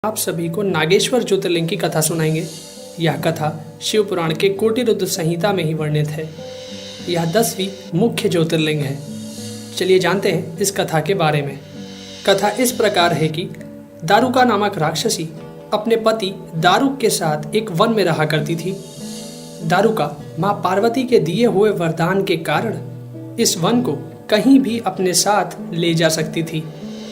आप सभी को नागेश्वर ज्योतिर्लिंग की कथा सुनाएंगे। यह कथा शिव पुराण के कोटिरुद्र संहिता में ही वर्णित है। यह 10वीं मुख्य ज्योतिर्लिंग है। चलिए जानते हैं इस कथा के बारे में। कथा इस प्रकार है कि दारुका नामक राक्षसी अपने पति दारुक के साथ एक वन में रहा करती थी। दारुका माँ पार्वती के दिए हुए वरदान के कारण इस वन को कहीं भी अपने साथ ले जा सकती थी।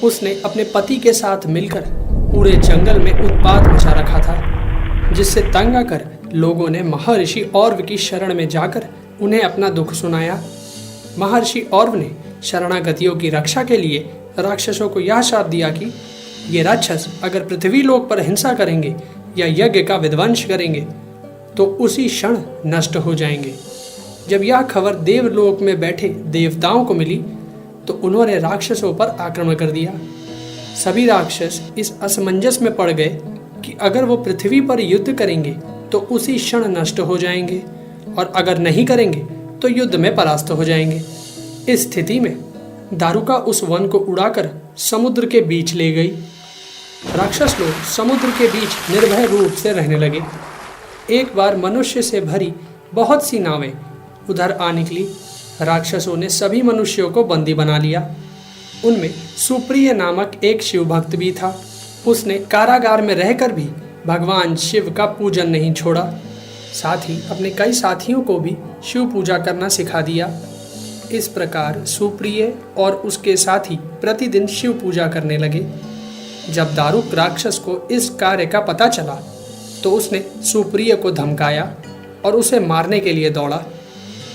उसने अपने पति के साथ मिलकर पूरे जंगल में उत्पात मचा रखा था, जिससे तंग आकर लोगों ने महर्षि औरव की शरण में जाकर उन्हें अपना दुख सुनाया। महर्षि औरव ने शरणागतियों की रक्षा के लिए राक्षसों को यह शाप दिया कि ये राक्षस अगर पृथ्वी लोक पर हिंसा करेंगे या यज्ञ का विध्वंस करेंगे तो उसी क्षण नष्ट हो जाएंगे। जब यह खबर देवलोक में बैठे देवताओं को मिली तो उन्होंने राक्षसों पर आक्रमण कर दिया। सभी राक्षस इस असमंजस में पड़ गए कि अगर वो पृथ्वी पर युद्ध करेंगे तो उसी क्षण नष्ट हो जाएंगे और अगर नहीं करेंगे तो युद्ध में परास्त हो जाएंगे। इस स्थिति में दारुका उस वन को उड़ाकर समुद्र के बीच ले गई। राक्षस लोग समुद्र के बीच निर्भय रूप से रहने लगे। एक बार मनुष्य से भरी बहुत सी नावें उधर आ निकली। राक्षसों ने सभी मनुष्यों को बंदी बना लिया। उनमें सुप्रिय नामक एक शिव भक्त भी था। उसने कारागार में रहकर भी भगवान शिव का पूजन नहीं छोड़ा। साथ ही अपने कई साथियों को भी शिव पूजा करना सिखा दिया। इस प्रकार सुप्रिय और उसके साथी प्रतिदिन शिव पूजा करने लगे। जब दारुक राक्षस को इस कार्य का पता चला तो उसने सुप्रिय को धमकाया और उसे मारने के लिए दौड़ा।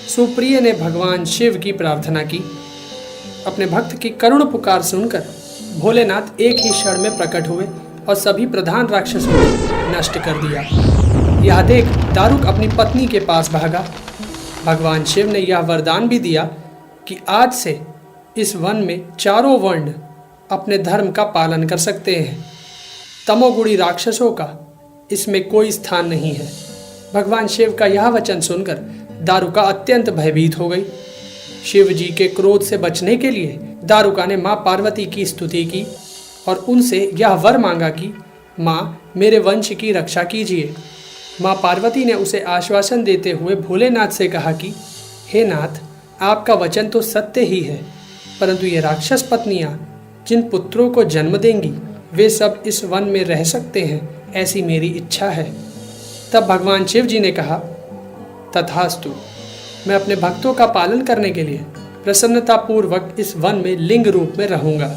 सुप्रिय ने भगवान शिव की प्रार्थना की। अपने भक्त की करुण पुकार सुनकर भोलेनाथ एक ही क्षण में प्रकट हुए और सभी प्रधान राक्षसों को नष्ट कर दिया। यह देख दारुक अपनी पत्नी के पास भागा। भगवान शिव ने यह वरदान भी दिया कि आज से इस वन में चारों वर्ण अपने धर्म का पालन कर सकते हैं। तमोगुणी राक्षसों का इसमें कोई स्थान नहीं है। भगवान शिव का यह वचन सुनकर दारुका अत्यंत भयभीत हो गई। शिव जी के क्रोध से बचने के लिए दारुका ने माँ पार्वती की स्तुति की और उनसे यह वर मांगा कि माँ मेरे वंश की रक्षा कीजिए। माँ पार्वती ने उसे आश्वासन देते हुए भोलेनाथ से कहा कि हे नाथ, आपका वचन तो सत्य ही है, परंतु ये राक्षस पत्नियाँ जिन पुत्रों को जन्म देंगी वे सब इस वन में रह सकते हैं, ऐसी मेरी इच्छा है। तब भगवान शिव जी ने कहा, तथास्तु, मैं अपने भक्तों का पालन करने के लिए प्रसन्नतापूर्वक इस वन में लिंग रूप में रहूंगा।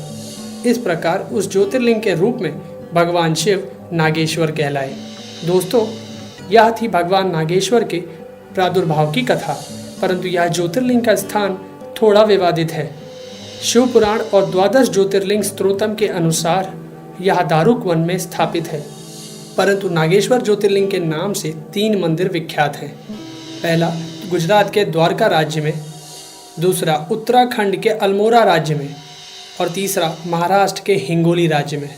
इस प्रकार उस ज्योतिर्लिंग के रूप में भगवान शिव नागेश्वर कहलाए। दोस्तों, यह थी भगवान नागेश्वर के प्रादुर्भाव की कथा, परंतु यह ज्योतिर्लिंग का स्थान थोड़ा विवादित है। शिव पुराण और 12 ज्योतिर्लिंग स्तोत्रम के अनुसार यह दारुक वन में स्थापित है, परंतु नागेश्वर ज्योतिर्लिंग के नाम से 3 मंदिर विख्यात हैं। पहला गुजरात के द्वारका राज्य में, दूसरा उत्तराखंड के अल्मोड़ा राज्य में और तीसरा महाराष्ट्र के हिंगोली राज्य में।